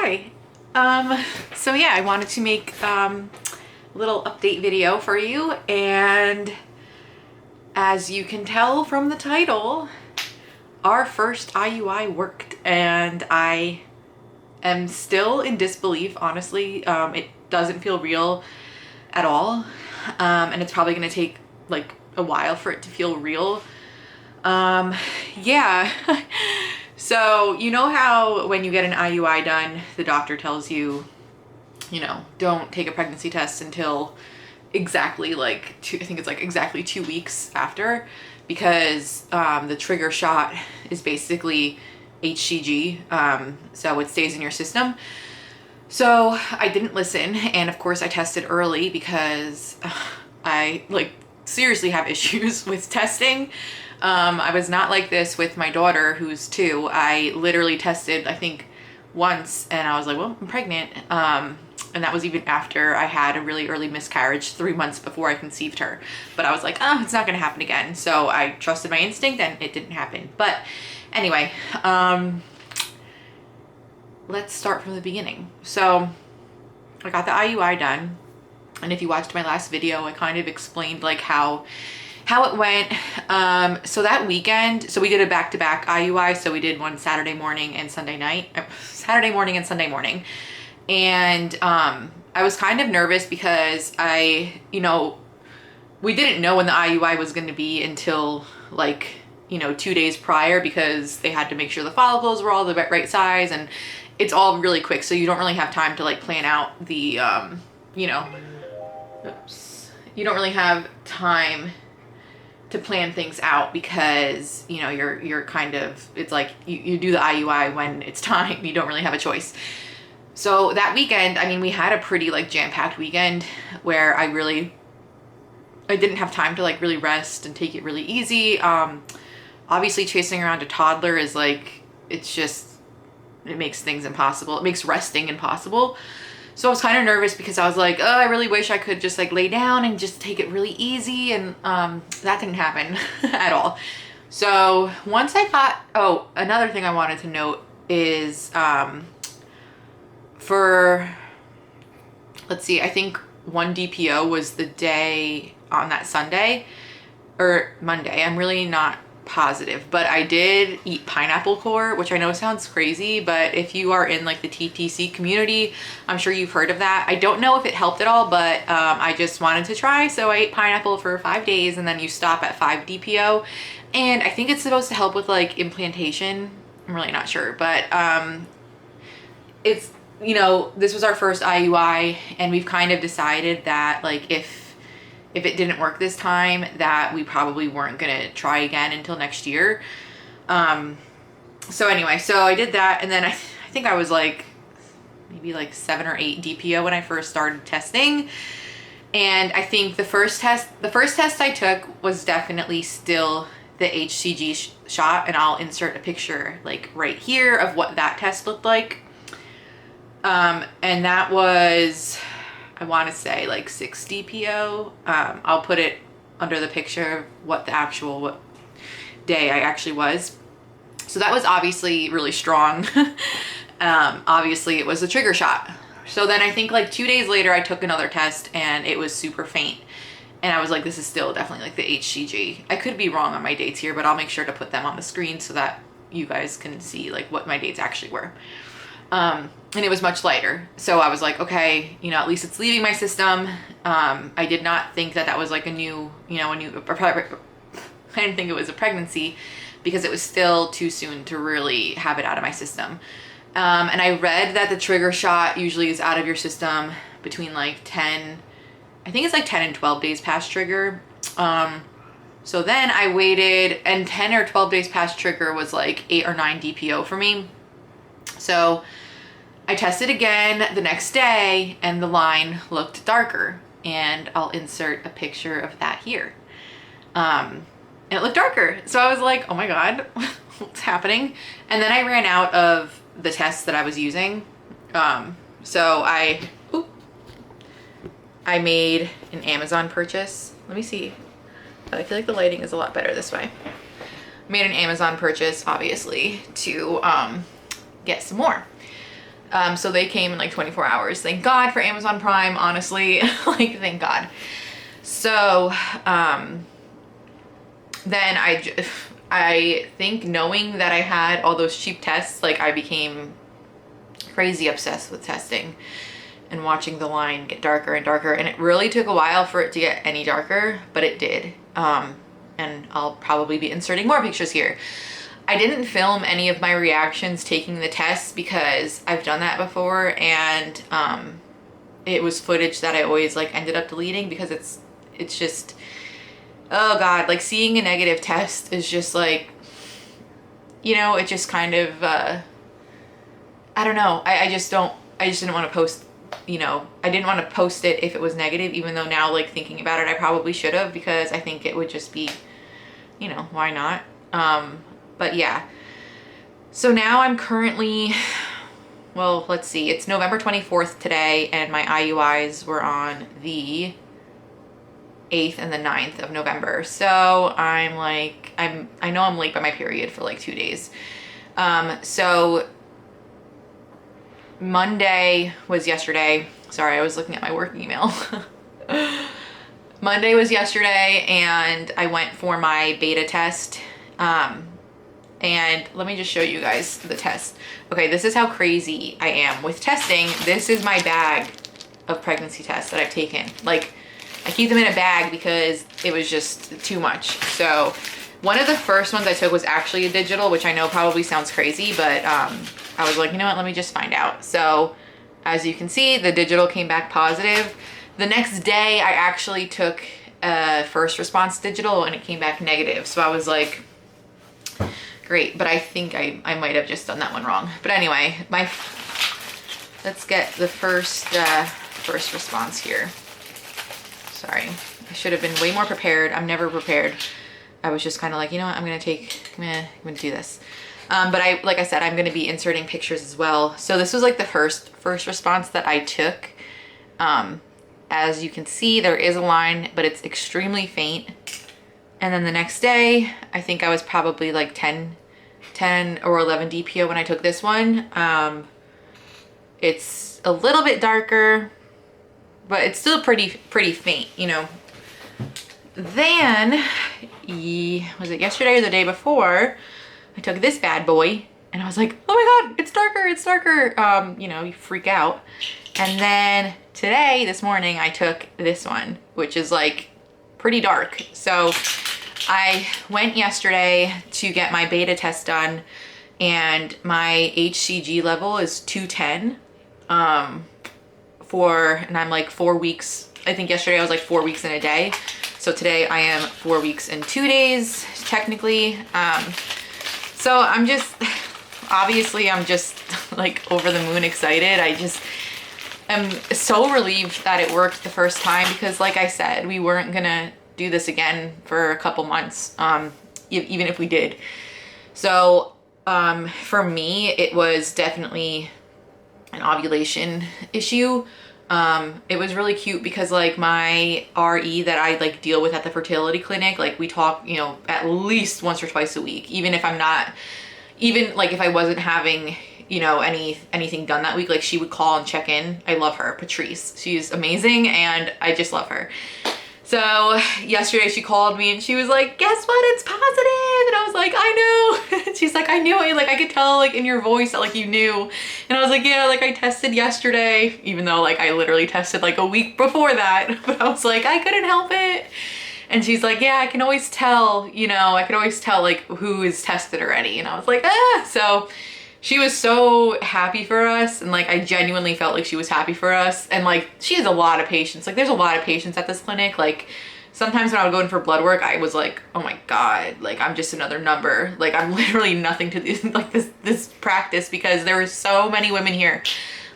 Hi. So yeah, I wanted to make a little update video for you, and as you can tell from the title, our first IUI worked, and I am still in disbelief, honestly. It doesn't feel real at all, and it's probably gonna take like a while for it to feel real. Yeah. So you know how when you get an IUI done, the doctor tells you, don't take a pregnancy test until exactly like I think it's like exactly 2 weeks after, because the trigger shot is basically HCG, so it stays in your system. So I didn't listen, and of course I tested early because I like seriously have issues with testing. I was not like this with my daughter, who's 2. I literally tested, I think, once, and I was like, well, I'm pregnant. And that was even after I had a really early miscarriage 3 months before I conceived her. But I was like, oh, it's not gonna happen again. So I trusted my instinct, and it didn't happen. But anyway, let's start from the beginning. So I got the IUI done. And if you watched my last video, I kind of explained like how it went. So that weekend, so we did a back-to-back IUI. So we did one Saturday morning and Sunday night, Saturday morning and Sunday morning. And I was kind of nervous because we didn't know when the IUI was going to be until like, 2 days prior, because they had to make sure the follicles were all the right size, and it's all really quick. So you don't really have time to like plan out the, oops. You don't really have time to plan things out, because you're kind of, it's like you do the IUI when it's time. You don't really have a choice. So that weekend, I mean, we had a pretty like jam-packed weekend where I didn't have time to like really rest and take it really easy. Obviously chasing around a toddler is like, it makes things impossible. It makes resting impossible. So I was kind of nervous because I was like, oh, I really wish I could just like lay down and just take it really easy. And that didn't happen at all. So once I got, another thing I wanted to note is let's see, I think 1 DPO was the day on that Sunday or Monday. I'm really not positive, but I did eat pineapple core, which I know sounds crazy, but if you are in like the TTC community, I'm sure you've heard of that. I don't know if it helped at all, but I just wanted to try. So I ate pineapple for 5 days, and then you stop at 5 DPO. And I think it's supposed to help with like implantation. I'm really not sure, but it's, this was our first IUI, and we've kind of decided that like if it didn't work this time, that we probably weren't gonna try again until next year. So anyway, so I did that, and then I think I was like maybe like 7 or 8 DPO when I first started testing. And I think the first test I took was definitely still the HCG shot, and I'll insert a picture like right here of what that test looked like. And that was, I want to say like 6 DPO. I'll put it under the picture of what day I actually was. So that was obviously really strong. Obviously it was a trigger shot. So then I think like 2 days later, I took another test, and it was super faint. And I was like, this is still definitely like the HCG. I could be wrong on my dates here, but I'll make sure to put them on the screen so that you guys can see like what my dates actually were. And it was much lighter. So I was like, okay, at least it's leaving my system. I did not think that was like I didn't think it was a pregnancy, because it was still too soon to really have it out of my system. And I read that the trigger shot usually is out of your system between like 10 and 12 days past trigger. So then I waited, and 10 or 12 days past trigger was like 8 or 9 DPO for me. So I tested again the next day, and the line looked darker, and I'll insert a picture of that here. And it looked darker. So I was like, oh my God, what's happening? And then I ran out of the tests that I was using. So I made an Amazon purchase. Let me see. I feel like the lighting is a lot better this way. Made an Amazon purchase, obviously, to get some more. So they came in like 24 hours. Thank God for Amazon Prime, honestly. Like, thank God. So, then I think knowing that I had all those cheap tests, like I became crazy obsessed with testing and watching the line get darker and darker. And it really took a while for it to get any darker, but it did. And I'll probably be inserting more pictures here. I didn't film any of my reactions taking the tests because I've done that before, and it was footage that I always like ended up deleting because it's just, oh God, like seeing a negative test is just like, you know, it just kind of, I don't know. I just didn't want to post, you know, I didn't want to post it if it was negative, even though now like thinking about it, I probably should have, because I think it would just be, you know, why not? But yeah, so now I'm currently, well, let's see, it's November 24th today, and my IUIs were on the 8th and the 9th of November. So I'm like, I know I'm late by my period for like 2 days. So Monday was yesterday. Sorry, I was looking at my work email. Monday was yesterday, and I went for my beta test. And let me just show you guys the test. Okay, this is how crazy I am with testing. This is my bag of pregnancy tests that I've taken. Like, I keep them in a bag because it was just too much. So one of the first ones I took was actually a digital, which I know probably sounds crazy, but I was like, you know what, let me just find out. So as you can see, the digital came back positive. The next day I actually took a first response digital and it came back negative. So I was like, great, but I think I might have just done that one wrong. But anyway, let's get the first response here. Sorry, I should have been way more prepared. I'm never prepared. I was just kind of like, you know what, I'm gonna do this. But like I said, I'm gonna be inserting pictures as well. So this was like the first response that I took. As you can see, there is a line, but it's extremely faint. And then the next day, I think I was probably like 10 or 11 DPO when I took this one. It's a little bit darker, but it's still pretty faint, you know. Then, was it yesterday or the day before, I took this bad boy and I was like, oh my God, it's darker. You know, you freak out. And then today, this morning, I took this one, which is like pretty dark. So I went yesterday to get my beta test done, and my HCG level is 210. And I'm like 4 weeks. I think yesterday I was like 4 weeks in a day. So today I am 4 weeks and 2 days, technically. So I'm just, obviously I'm just like over the moon excited. I just am so relieved that it worked the first time, because like I said, we weren't gonna do this again for a couple months, even if we did. So for me, it was definitely an ovulation issue. It was really cute because like my RE that I like deal with at the fertility clinic, like we talk, you know, at least once or twice a week, even if I wasn't having, you know, anything done that week, like she would call and check in. I love her, Patrice. She's amazing and I just love her. So yesterday she called me and she was like, guess what? It's positive. And I was like, I know. She's like, I knew it. Like, I could tell like in your voice that like you knew. And I was like, yeah, like I tested yesterday, even though like I literally tested like a week before that. But I was like, I couldn't help it. And she's like, yeah, I can always tell, you know, I could always tell like who is tested already. And I was like, ah. So she was so happy for us, and like I genuinely felt like she was happy for us. And like she has a lot of patients. Like there's a lot of patients at this clinic. Like sometimes when I would go in for blood work, I was like, oh my God, like I'm just another number. Like I'm literally nothing to this, like this practice, because there were so many women here,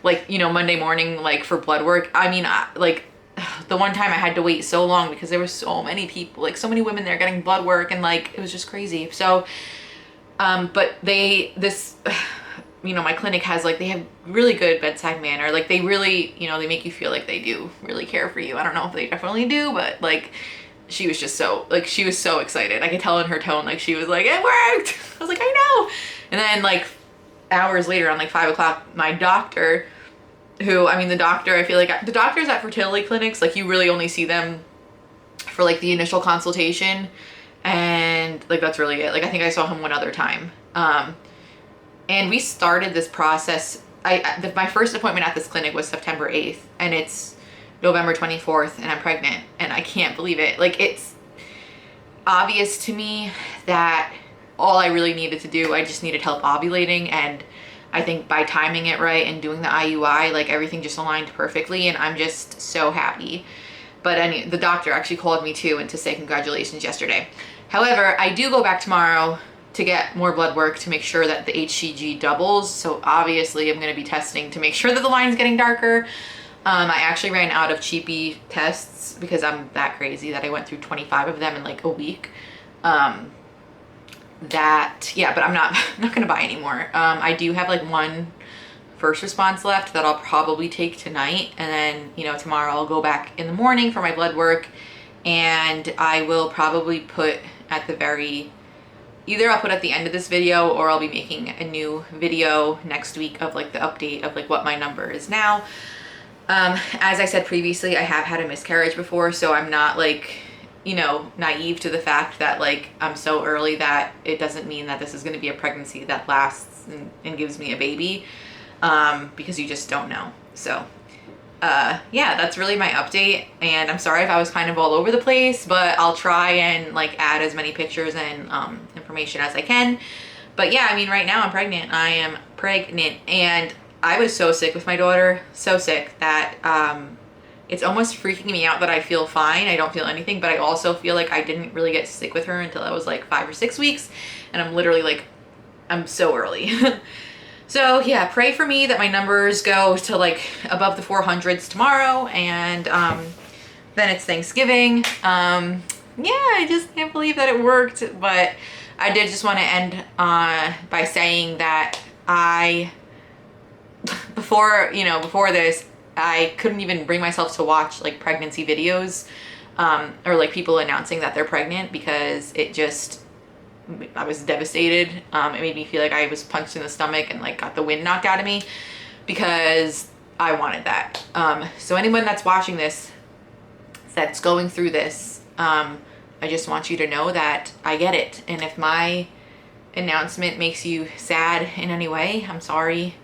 like, you know, Monday morning, like for blood work. I mean, like the one time I had to wait so long because there were so many people, like so many women there getting blood work, and like it was just crazy. So but you know, my clinic has like, they have really good bedside manner. Like they really, you know, they make you feel like they do really care for you. I don't know if they definitely do, but like she was just so, like she was so excited. I could tell in her tone, like she was like, it worked. I was like, I know. And then like hours later, on like 5 o'clock, my doctor, who, I mean, the doctor, I feel like the doctors at fertility clinics, like you really only see them for like the initial consultation, and like that's really it. Like I think I saw him one other time. And we started this process. My first appointment at this clinic was September 8th, and it's November 24th, and I'm pregnant, and I can't believe it. Like, it's obvious to me that all I really needed to do, I just needed help ovulating, and I think by timing it right and doing the IUI, like everything just aligned perfectly, and I'm just so happy. But anyway, the doctor actually called me too, and to say congratulations yesterday. However, I do go back tomorrow to get more blood work to make sure that the HCG doubles. So obviously I'm going to be testing to make sure that the line's getting darker. I actually ran out of cheapy tests because I'm that crazy that I went through 25 of them in like a week. Yeah, but I'm not going to buy anymore. I do have like one first response left that I'll probably take tonight. And then, you know, tomorrow I'll go back in the morning for my blood work, and I will probably put at the either I'll put at the end of this video, or I'll be making a new video next week of like the update of like what my number is now. As I said previously, I have had a miscarriage before, so I'm not like, you know, naive to the fact that like I'm so early that it doesn't mean that this is going to be a pregnancy that lasts and gives me a baby, because you just don't know. So yeah, that's really my update, and I'm sorry if I was kind of all over the place, but I'll try and like add as many pictures and information as I can. But yeah, I mean, right now I'm pregnant. I am pregnant, and I was so sick with my daughter, so sick that it's almost freaking me out that I feel fine. I don't feel anything, but I also feel like I didn't really get sick with her until I was like 5 or 6 weeks, and I'm literally like, I'm so early. So yeah, pray for me that my numbers go to like above the 400s tomorrow, and then it's Thanksgiving. Yeah, I just can't believe that it worked, but I did just want to end by saying that before this, I couldn't even bring myself to watch like pregnancy videos or like people announcing that they're pregnant, because I was devastated. It made me feel like I was punched in the stomach and like got the wind knocked out of me, because I wanted that. So anyone that's watching this, that's going through this, I just want you to know that I get it. And if my announcement makes you sad in any way, I'm sorry,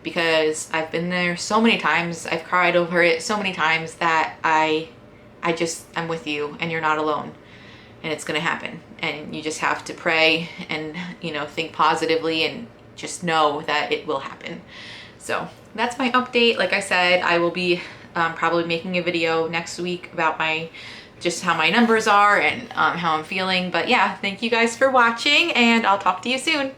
because I've been there so many times. I've cried over it so many times that I'm with you, and you're not alone. And it's going to happen, and you just have to pray and, you know, think positively and just know that it will happen. So that's my update. Like I said, I will be probably making a video next week about just how my numbers are and how I'm feeling. But yeah, thank you guys for watching, and I'll talk to you soon.